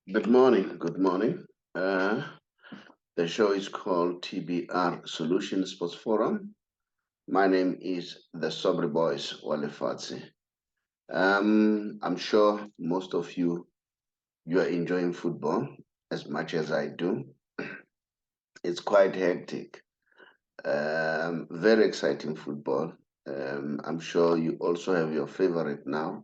Good morning. Good morning. The show is called TBR Solution Sports Forum. My name is the Sobri Boys Wale Fatsi. I'm sure most of you are enjoying football as much as I do. It's quite hectic. Very exciting football. I'm sure you also have your favorite now.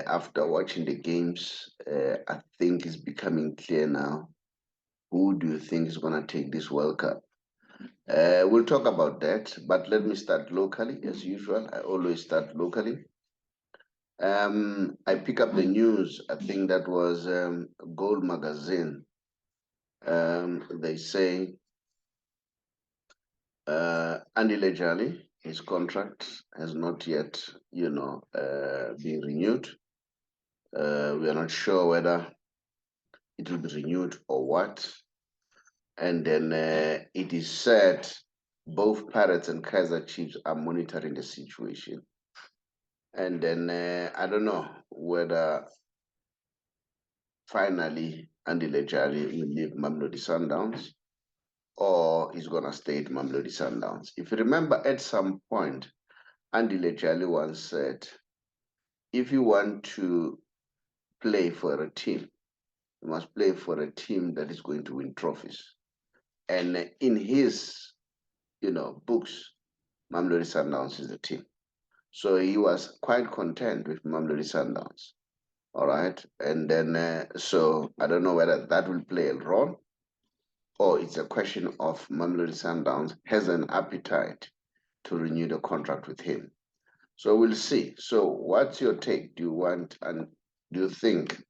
After watching the games, I think it's becoming clear now. Who do you think is going to take this World Cup? We'll talk about that, but let me start locally as usual. I always start locally. I pick up the news. I think that was Gold Magazine. They say Andile Jali, his contract has not yet, been renewed. We are not sure whether it will be renewed or what. And then it is said both Pirates and Kaizer Chiefs are monitoring the situation. And then I don't know whether finally Andile Jali will leave Mamelodi Sundowns or he's going to stay at Mamelodi Sundowns. If you remember, at some point, Andile Jali once said, if you want to play for a team, you must play for a team that is going to win trophies. And in his, books, Mamelodi Sundowns is the team. So he was quite content with Mamelodi Sundowns. All right. And then, so I don't know whether that will play a role or it's a question of Mamelodi Sundowns has an appetite to renew the contract with him. So we'll see. So what's your take? Do you want and do you think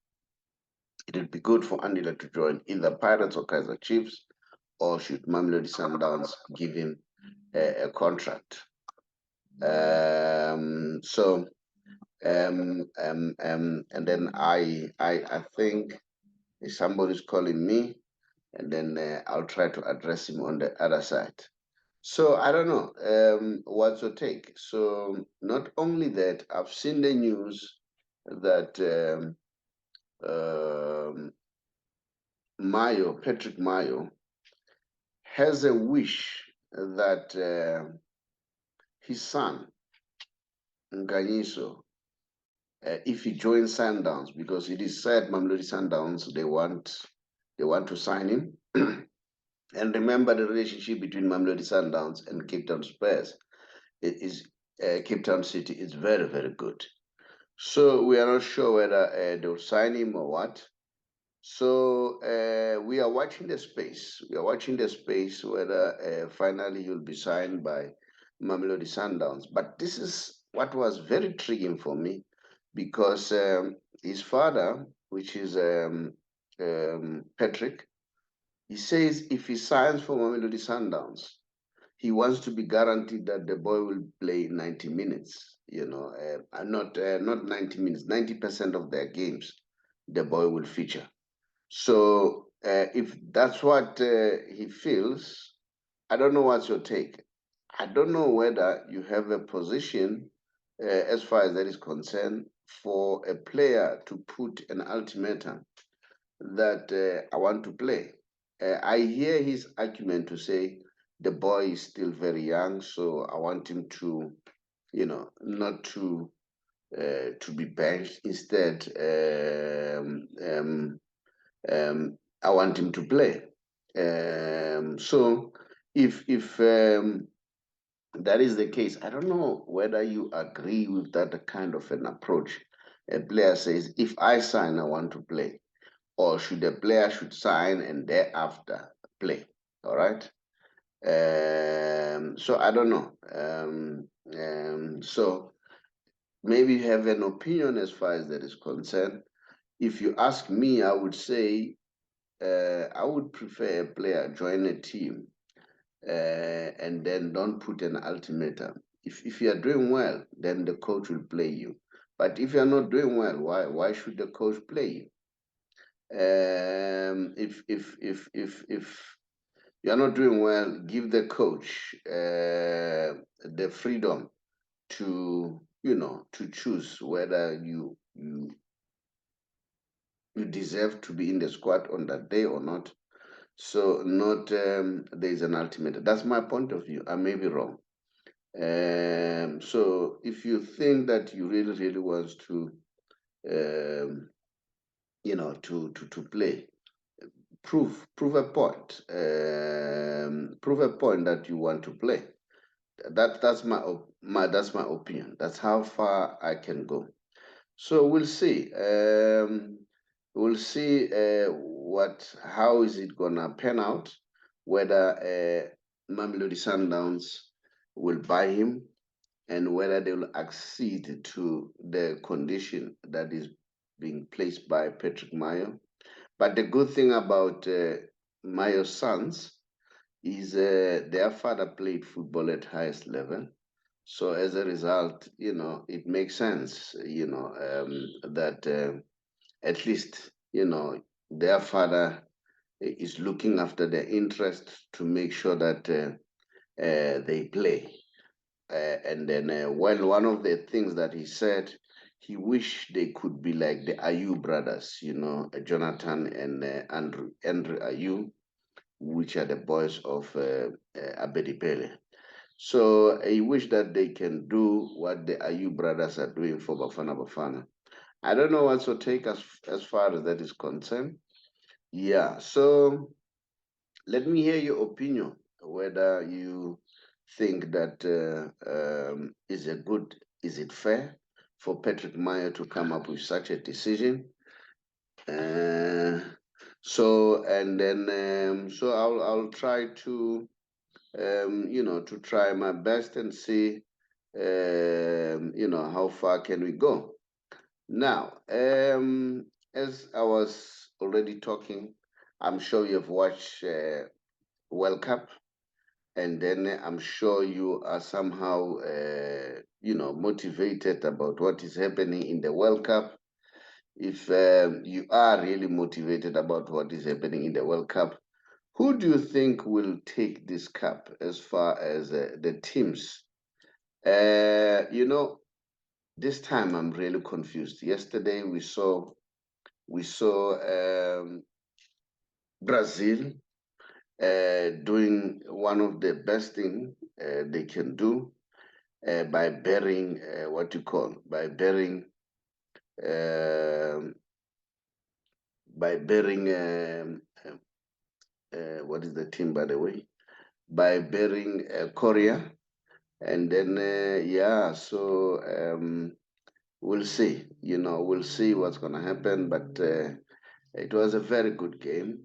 it would be good for Andila to join either Pirates or Kaizer Chiefs, or should Mamelodi Sundowns give him a contract? So and then I think if somebody's calling me, and then I'll try to address him on the other side. So I don't know. What's your take? So not only that, I've seen the news that Patrick Mayo, has a wish that his son Nganyiso, if he joins Sundowns, because it is said Mamelodi Sundowns they want to sign him. And remember the relationship between Mamelodi Sundowns and Cape Town Spurs. It is Cape Town City is very, very good. So we are not sure whether they'll sign him or what. So we are watching the space. We are watching the space whether finally he'll be signed by Mamelodi Sundowns. But this is what was very intriguing for me because his father, which is Patrick, he says if he signs for Mamelodi Sundowns, he wants to be guaranteed that the boy will play 90 minutes, not 90 minutes, 90% of their games, the boy will feature. So if that's what he feels, I don't know what's your take. I don't know whether you have a position as far as that is concerned for a player to put an ultimatum that I want to play. I hear his argument to say the boy is still very young, so I want him to, not to be benched. Instead, I want him to play. So if that is the case, I don't know whether you agree with that kind of an approach. A player says, if I sign, I want to play, or should a player should sign and thereafter play. All right. So I don't know. So maybe you have an opinion as far as that is concerned. If you ask me, I would say I would prefer a player join a team and then don't put an ultimatum. If you are doing well, then the coach will play you. But if you are not doing well, why should the coach play you? If you are not doing well, give the coach the freedom to to choose whether you deserve to be in the squad on that day or not. So not there's an ultimate. That's my point of view. I may be wrong. So if you think that you really, really want to, um, to play, prove a point. Prove a point that you want to play. That's my opinion. That's how far I can go. So we'll see. We'll see how is it gonna pan out. Whether Mamelodi Sundowns will buy him and whether they will accede to the condition that is being placed by Patrick Mayo. But the good thing about Mayo's sons is their father played football at highest level. So as a result, it makes sense, that at least, their father is looking after their interest to make sure that they play. And then, well, one of the things that he said, he wished they could be like the Ayu brothers, Jonathan and Andrew Ayu, which are the boys of Abedi Pele. So I wish that they can do what the Ayu brothers are doing for Bafana Bafana. I don't know what's your take as far as that is concerned. Yeah, so let me hear your opinion, whether you think that is it fair for Patrick Meyer to come up with such a decision? Uh, and then so I'll try to to try my best and see how far can we go. Now, as I was already talking, I'm sure you've watched World Cup, and then I'm sure you are somehow, motivated about what is happening in the World Cup. If you are really motivated about what is happening in the World Cup, who do you think will take this cup as far as the teams? This time I'm really confused. Yesterday we saw Brazil doing one of the best thing they can do by bearing what you call um, by bearing what is the team, by the way, by bearing Korea. And then yeah, so we'll see. We'll see what's gonna happen. But it was a very good game.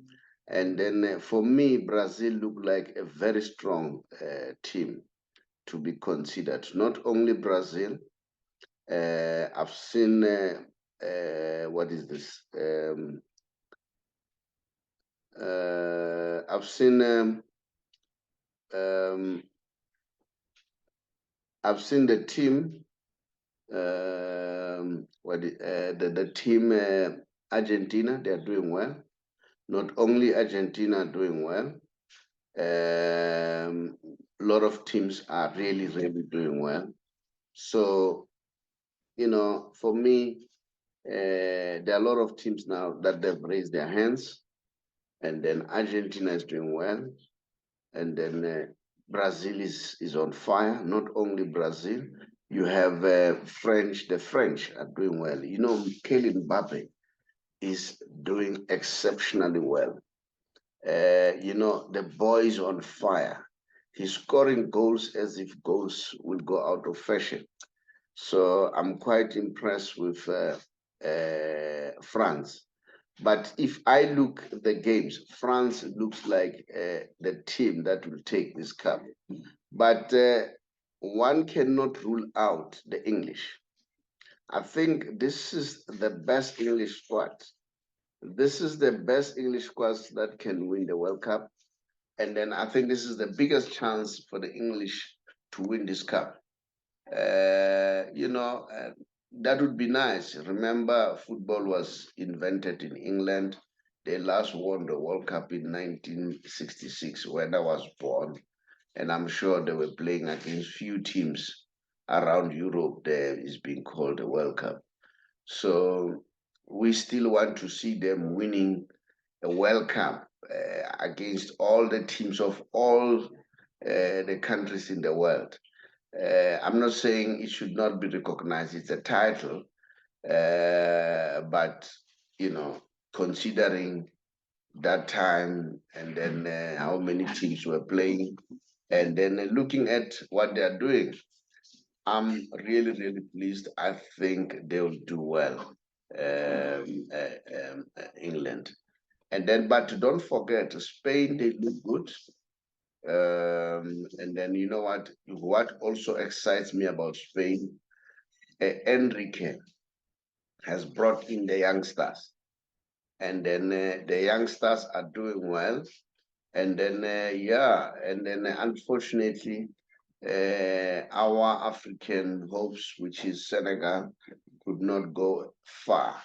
And then for me, Brazil looked like a very strong team to be considered. Not only Brazil, I've seen what is this? I've seen um, the team. The team Argentina, they are doing well. Not only Argentina doing well, a lot of teams are really, really doing well. So, for me, there are a lot of teams now that they've raised their hands, and then Argentina is doing well, and then Brazil is on fire. Not only Brazil, you have French. The French are doing well. Kylian Mbappe is doing exceptionally well. The boy is on fire. He's scoring goals as if goals will go out of fashion. So I'm quite impressed with France. But if I look at the games, France looks like the team that will take this cup. But one cannot rule out the English. I think this is the best English squad. This is the best English squad that can win the World Cup. And then I think this is the biggest chance for the English to win this cup. That would be nice. Remember, football was invented in England. They last won the World Cup in 1966 when I was born. And I'm sure they were playing against few teams around Europe there is being called the World Cup. So we still want to see them winning a World Cup against all the teams of all the countries in the world. I'm not saying it should not be recognized, it's a title, but you know, considering that time and then how many teams were playing, and then looking at what they are doing, I'm really, really pleased. I think they'll do well, England. And then, but don't forget, Spain, they look good. And then, you know what also excites me about Spain? Enrique has brought in the youngsters. And then the youngsters are doing well. And then, unfortunately, our African hopes, which is Senegal, could not go far.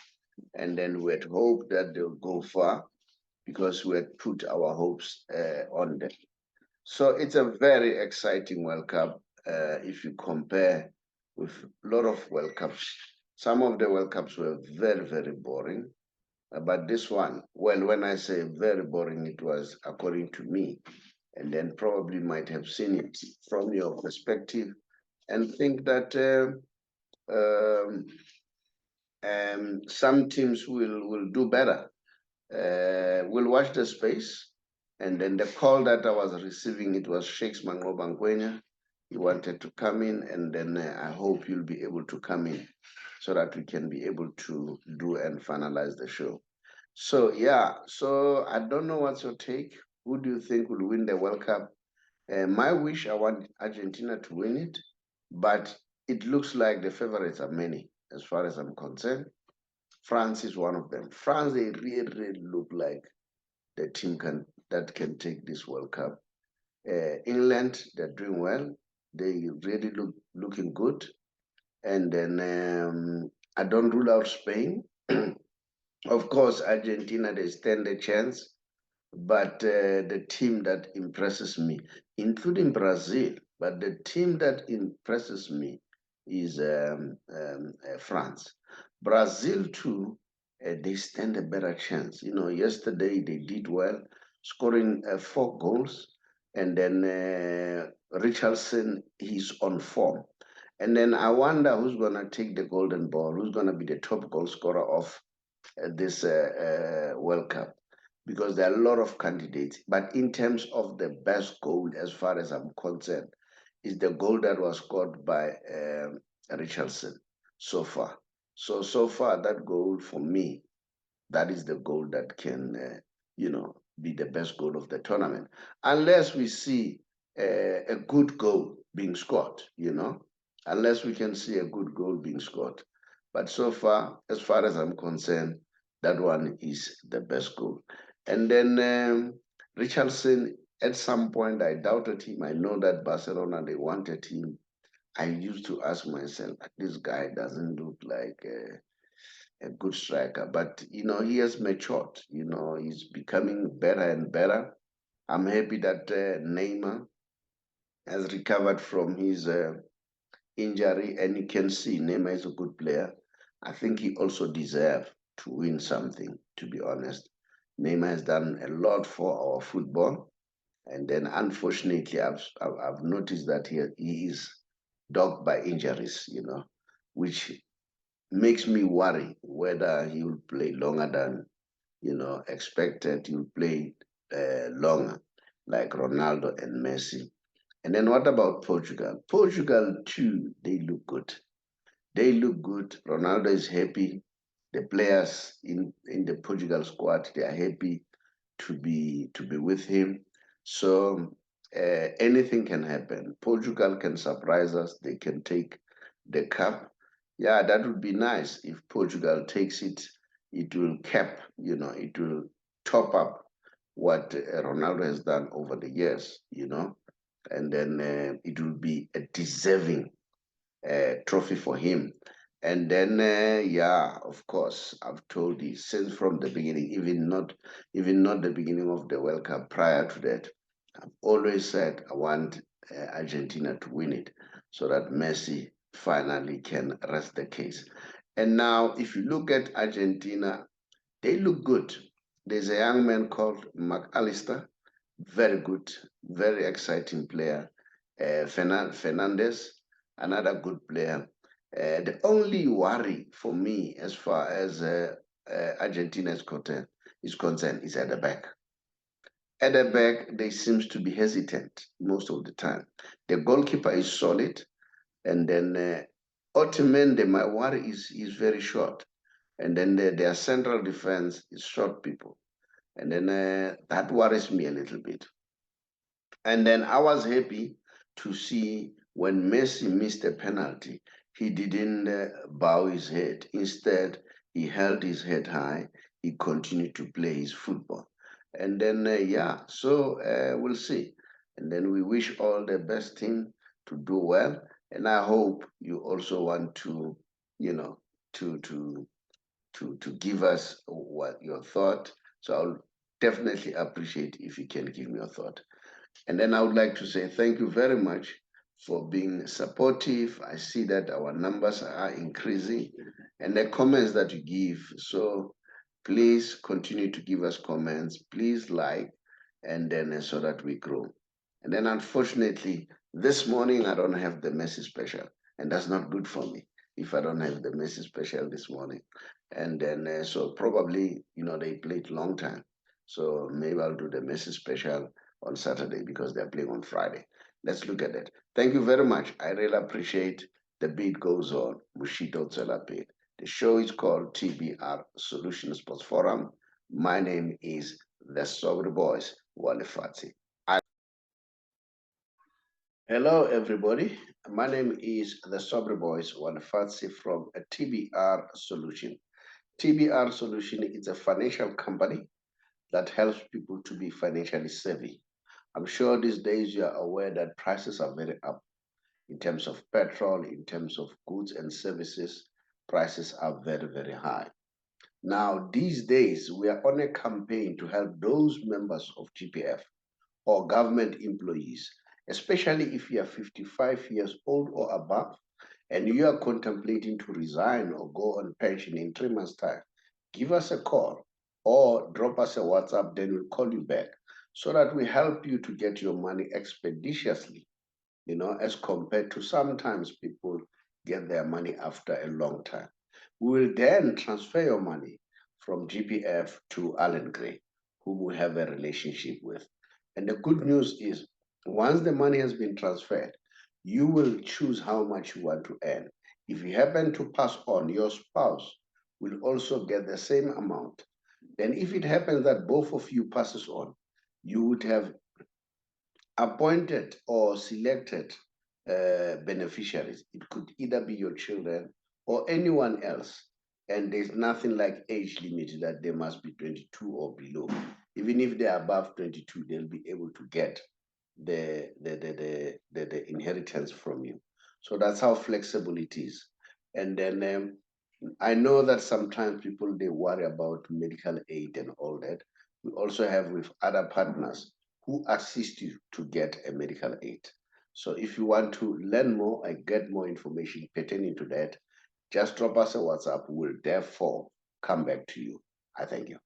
And then we had hoped that they'll go far because we had put our hopes on them. So it's a very exciting World Cup if you compare with a lot of World Cups. Some of the World Cups were very, very boring. But this one, well, when I say very boring, it was according to me, and then probably might have seen it from your perspective and think that some teams will do better. We'll watch the space, and then the call that I was receiving, it was Shakes Mangobangwenya. He wanted to come in, and then I hope you'll be able to come in so that we can be able to do and finalize the show. So yeah, so I don't know what's your take. Who do you think will win the World Cup? My wish, I want Argentina to win it, but it looks like the favorites are many, as far as I'm concerned. France is one of them. France, they really, really look like the team that can take this World Cup. England, they're doing well. They really looking good. And then I don't rule out Spain. Of course, Argentina, they stand a chance. But the team that impresses me, including Brazil, but the team that impresses me is France. Brazil too, they stand a better chance. You know, yesterday they did well, scoring 4 goals, and then Richardson, he's on form. And then I wonder who's gonna take the golden ball, who's gonna be the top goal scorer of this World Cup, because there are a lot of candidates. But in terms of the best goal, as far as I'm concerned, is the goal that was scored by Richardson so far. So far, that goal for me, that is the goal that can, be the best goal of the tournament. Unless we see a good goal being scored, unless we can see a good goal being scored. But so far, as far as I'm concerned, that one is the best goal. And then Richardson, at some point, I doubted him. I know that Barcelona, they wanted him. I used to ask myself, this guy doesn't look like a good striker, but he has matured. He's becoming better and better. I'm happy that Neymar has recovered from his injury, and you can see Neymar is a good player. I think he also deserves to win something, to be honest. Neymar has done a lot for our football, and then unfortunately, I've noticed that he is dogged by injuries, which makes me worry whether he will play longer than expected. He'll play longer, like Ronaldo and Messi. And then what about Portugal? Portugal too, they look good. They look good. Ronaldo is happy. The players in the Portugal squad, they are happy to be with him. So anything can happen. Portugal can surprise us. They can take the cup. Yeah, that would be nice if Portugal takes it. It will cap, it will top up what Ronaldo has done over the years, and then it will be a deserving trophy for him. And then, yeah, of course, I've told you since from the beginning, even not the beginning of the World Cup, prior to that, I've always said I want Argentina to win it so that Messi finally can rest the case. And now, if you look at Argentina, they look good. There's a young man called McAllister, very good, very exciting player. Fernandez, another good player. The only worry for me as far as Argentina is concerned is at the back. At the back, they seems to be hesitant most of the time. The goalkeeper is solid, and then Otamendi, my worry is very short, and then their central defense is short people, and then that worries me a little bit. And then I was happy to see when Messi missed a penalty, he didn't bow his head. Instead, he held his head high. He continued to play his football. And then, yeah, so we'll see. And then we wish all the best team to do well. And I hope you also want to, you know, to to to give us what your thought. So I'll definitely appreciate if you can give me your thought. And then I would like to say thank you very much for being supportive. I see that our numbers are increasing and the comments that you give. So please continue to give us comments. Please like, and then so that we grow. And then unfortunately, this morning I don't have the Messi special, and that's not good for me if I don't have the Messi special this morning. And then so probably they played long time, so maybe I'll do the Messi special on Saturday because they're playing on Friday. Let's look at it. Thank you very much. I really appreciate the beat goes on. Mushito Tselape. The show is called TBR Solution Sports Forum. My name is the Sobri Boys, Wale Fati. Hello, everybody. My name is the Sobri Boys, Wale Fati from a TBR Solution. TBR Solution is a financial company that helps people to be financially savvy. I'm sure these days you are aware that prices are very up in terms of petrol, in terms of goods and services. Prices are very, very high. Now, these days, we are on a campaign to help those members of GPF or government employees, especially if you are 55 years old or above and you are contemplating to resign or go on pension in 3 months' time. Give us a call or drop us a WhatsApp, then we'll call you back so that we help you to get your money expeditiously, as compared to sometimes people get their money after a long time. We will then transfer your money from GPF to Allen Gray, whom we have a relationship with. And the good news is, once the money has been transferred, you will choose how much you want to earn. If you happen to pass on, your spouse will also get the same amount. Then if it happens that both of you passes on, you would have appointed or selected beneficiaries. It could either be your children or anyone else. And there's nothing like age limit that they must be 22 or below. Even if they're above 22, they'll be able to get the inheritance from you. So that's how flexible it is. And then I know that sometimes people they worry about medical aid and all that. We also have with other partners who assist you to get a medical aid. So if you want to learn more and get more information pertaining to that, just drop us a WhatsApp. We'll therefore come back to you. I thank you.